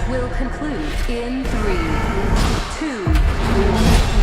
will conclude in 3, 2,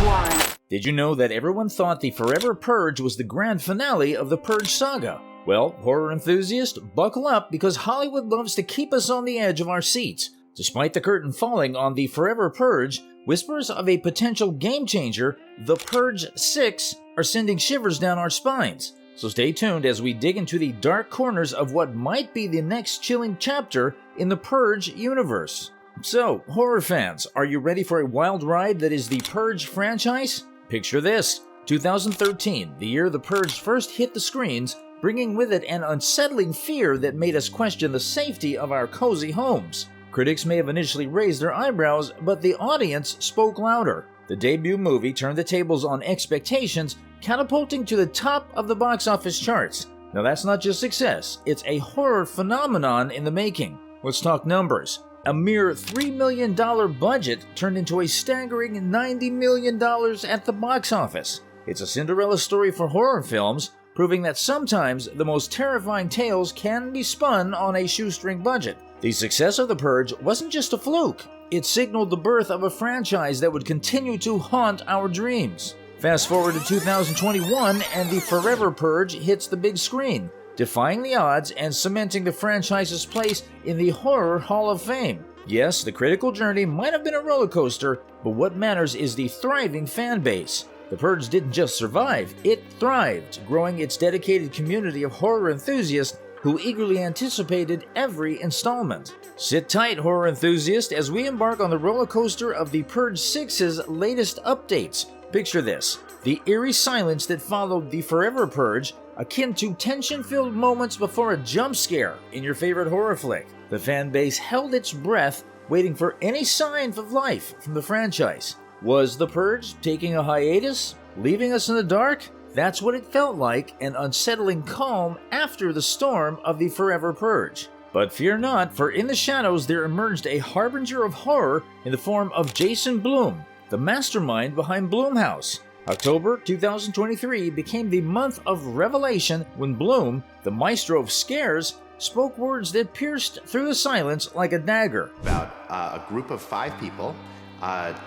1. Did you know that everyone thought the Forever Purge was the grand finale of the Purge saga? Well, horror enthusiasts, buckle up because Hollywood loves to keep us on the edge of our seats. Despite the curtain falling on the Forever Purge, whispers of a potential game changer, The Purge 6, are sending shivers down our spines. So stay tuned as we dig into the dark corners of what might be the next chilling chapter in the Purge universe. So, horror fans, are you ready for a wild ride that is the Purge franchise? Picture this: 2013, the year The Purge first hit the screens, bringing with it an unsettling fear that made us question the safety of our cozy homes. Critics may have initially raised their eyebrows, but the audience spoke louder. The debut movie turned the tables on expectations, catapulting to the top of the box office charts. Now that's not just success, it's a horror phenomenon in the making. Let's talk numbers. A mere $3 million budget turned into a staggering $90 million at the box office. It's a Cinderella story for horror films, proving that sometimes the most terrifying tales can be spun on a shoestring budget. The success of The Purge wasn't just a fluke. It signaled the birth of a franchise that would continue to haunt our dreams. Fast forward to 2021 and the Forever Purge hits the big screen, defying the odds and cementing the franchise's place in the Horror Hall of Fame. Yes, the critical journey might have been a roller coaster, but what matters is the thriving fan base. The Purge didn't just survive, it thrived, growing its dedicated community of horror enthusiasts who eagerly anticipated every installment. Sit tight, horror enthusiasts, as we embark on the roller coaster of the Purge 6's latest updates. Picture this: the eerie silence that followed the Forever Purge, akin to tension-filled moments before a jump scare in your favorite horror flick. The fan base held its breath, waiting for any sign of life from the franchise. Was The Purge taking a hiatus, leaving us in the dark? That's what it felt like, an unsettling calm after the storm of the Forever Purge. But fear not, for in the shadows there emerged a harbinger of horror in the form of Jason Blum, the mastermind behind Blumhouse. October 2023 became the month of revelation when Blum, the maestro of scares, spoke words that pierced through the silence like a dagger. About a group of 5 people,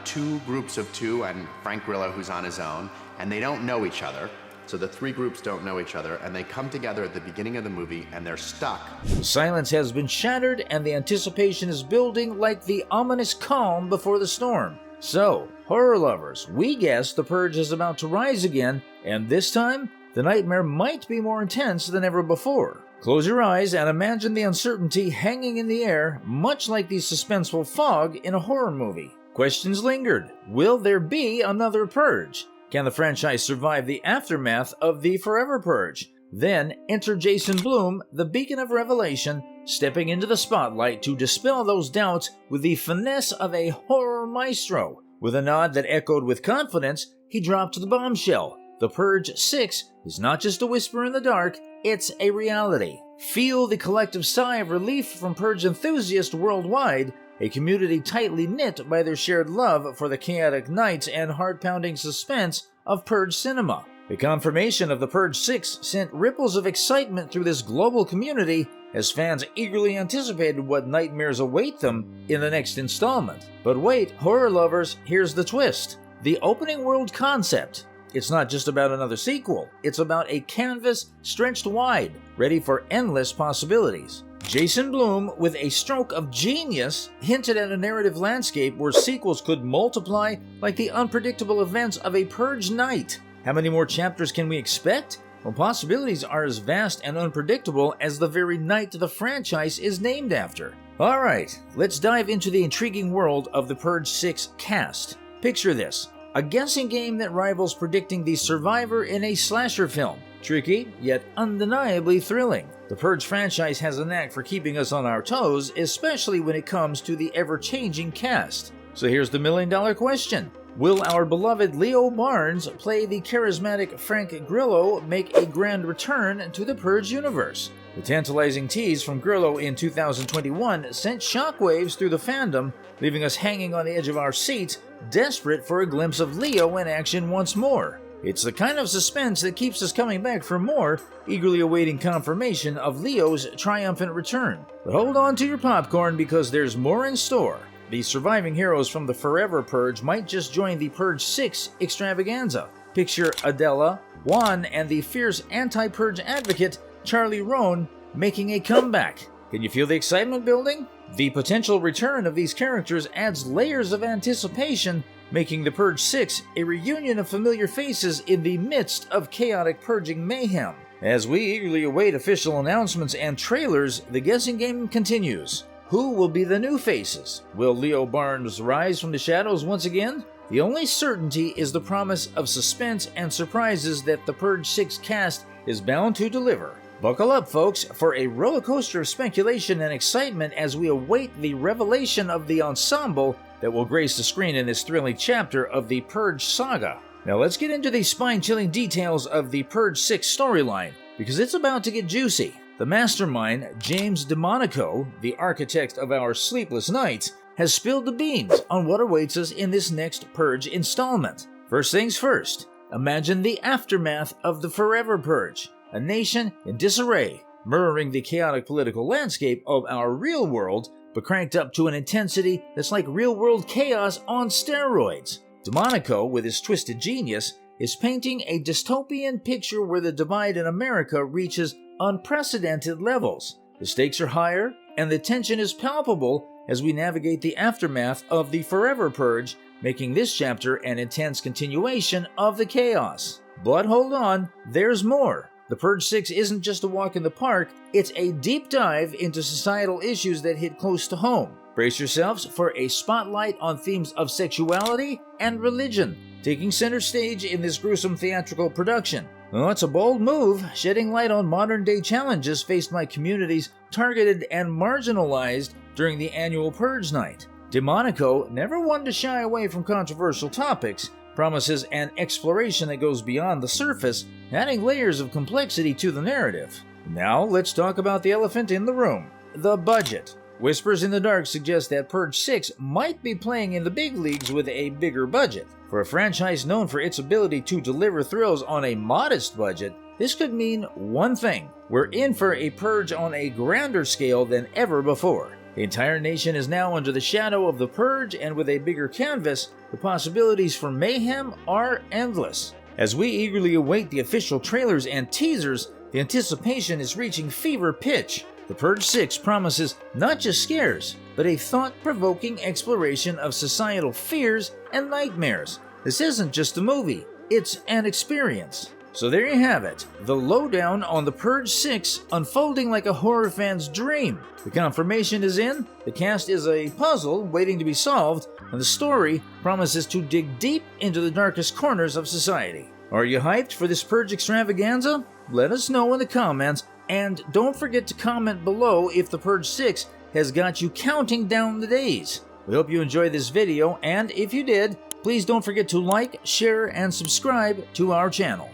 2 groups of 2, and Frank Grillo, who's on his own, and they don't know each other. So the 3 groups don't know each other, and they come together at the beginning of the movie, and they're stuck. The silence has been shattered, and the anticipation is building like the ominous calm before the storm. So, horror lovers, we guess The Purge is about to rise again, and this time, the nightmare might be more intense than ever before. Close your eyes and imagine the uncertainty hanging in the air, much like the suspenseful fog in a horror movie. Questions lingered. Will there be another Purge? Can the franchise survive the aftermath of the Forever Purge? Then enter Jason Blum, the beacon of revelation, stepping into the spotlight to dispel those doubts with the finesse of a horror maestro. With a nod that echoed with confidence, he dropped the bombshell. The Purge 6 is not just a whisper in the dark, it's a reality. Feel the collective sigh of relief from Purge enthusiasts worldwide, a community tightly knit by their shared love for the chaotic nights and heart-pounding suspense of Purge cinema. The confirmation of The Purge 6 sent ripples of excitement through this global community as fans eagerly anticipated what nightmares await them in the next installment. But wait, horror lovers, here's the twist. The opening world concept. It's not just about another sequel, it's about a canvas stretched wide, ready for endless possibilities. Jason Blum, with a stroke of genius, hinted at a narrative landscape where sequels could multiply like the unpredictable events of a Purge night. How many more chapters can we expect? Well, possibilities are as vast and unpredictable as the very night the franchise is named after. Alright, let's dive into the intriguing world of the Purge 6 cast. Picture this: a guessing game that rivals predicting the survivor in a slasher film. Tricky, yet undeniably thrilling. The Purge franchise has a knack for keeping us on our toes, especially when it comes to the ever-changing cast. So here's the million-dollar question. Will our beloved Leo Barnes play the charismatic Frank Grillo make a grand return to the Purge universe? The tantalizing tease from Grillo in 2021 sent shockwaves through the fandom, leaving us hanging on the edge of our seats, desperate for a glimpse of Leo in action once more. It's the kind of suspense that keeps us coming back for more, eagerly awaiting confirmation of Leo's triumphant return. But hold on to your popcorn because there's more in store. The surviving heroes from the Forever Purge might just join the Purge 6 extravaganza. Picture Adela, Juan, and the fierce anti-Purge advocate Charlie Roan making a comeback. Can you feel the excitement building? The potential return of these characters adds layers of anticipation, making the Purge 6 a reunion of familiar faces in the midst of chaotic purging mayhem. As we eagerly await official announcements and trailers, the guessing game continues. Who will be the new faces? Will Leo Barnes rise from the shadows once again? The only certainty is the promise of suspense and surprises that the Purge 6 cast is bound to deliver. Buckle up, folks, for a roller coaster of speculation and excitement as we await the revelation of the ensemble that will grace the screen in this thrilling chapter of the Purge saga. Now let's get into the spine-chilling details of the Purge 6 storyline, because it's about to get juicy. The mastermind, James DeMonico, the architect of our sleepless nights, has spilled the beans on what awaits us in this next Purge installment. First things first, imagine the aftermath of the Forever Purge. A nation in disarray, mirroring the chaotic political landscape of our real world, but cranked up to an intensity that's like real-world chaos on steroids. DeMonico, with his twisted genius, is painting a dystopian picture where the divide in America reaches unprecedented levels. The stakes are higher, and the tension is palpable as we navigate the aftermath of the Forever Purge, making this chapter an intense continuation of the chaos. But hold on, there's more. The Purge 6 isn't just a walk in the park, it's a deep dive into societal issues that hit close to home. Brace yourselves for a spotlight on themes of sexuality and religion, taking center stage in this gruesome theatrical production. Well, it's a bold move, shedding light on modern-day challenges faced by communities targeted and marginalized during the annual Purge Night. DeMonico, never one to shy away from controversial topics, promises an exploration that goes beyond the surface, adding layers of complexity to the narrative. Now, let's talk about the elephant in the room, the budget. Whispers in the dark suggest that Purge 6 might be playing in the big leagues with a bigger budget. For a franchise known for its ability to deliver thrills on a modest budget, this could mean one thing: we're in for a Purge on a grander scale than ever before. The entire nation is now under the shadow of the Purge, and with a bigger canvas, the possibilities for mayhem are endless. As we eagerly await the official trailers and teasers, the anticipation is reaching fever pitch. The Purge 6 promises not just scares, but a thought-provoking exploration of societal fears and nightmares. This isn't just a movie, it's an experience. So there you have it, the lowdown on the Purge 6 unfolding like a horror fan's dream. The confirmation is in, the cast is a puzzle waiting to be solved, and the story promises to dig deep into the darkest corners of society. Are you hyped for this Purge extravaganza? Let us know in the comments, and don't forget to comment below if the Purge 6 has got you counting down the days. We hope you enjoyed this video, and if you did, please don't forget to like, share, and subscribe to our channel.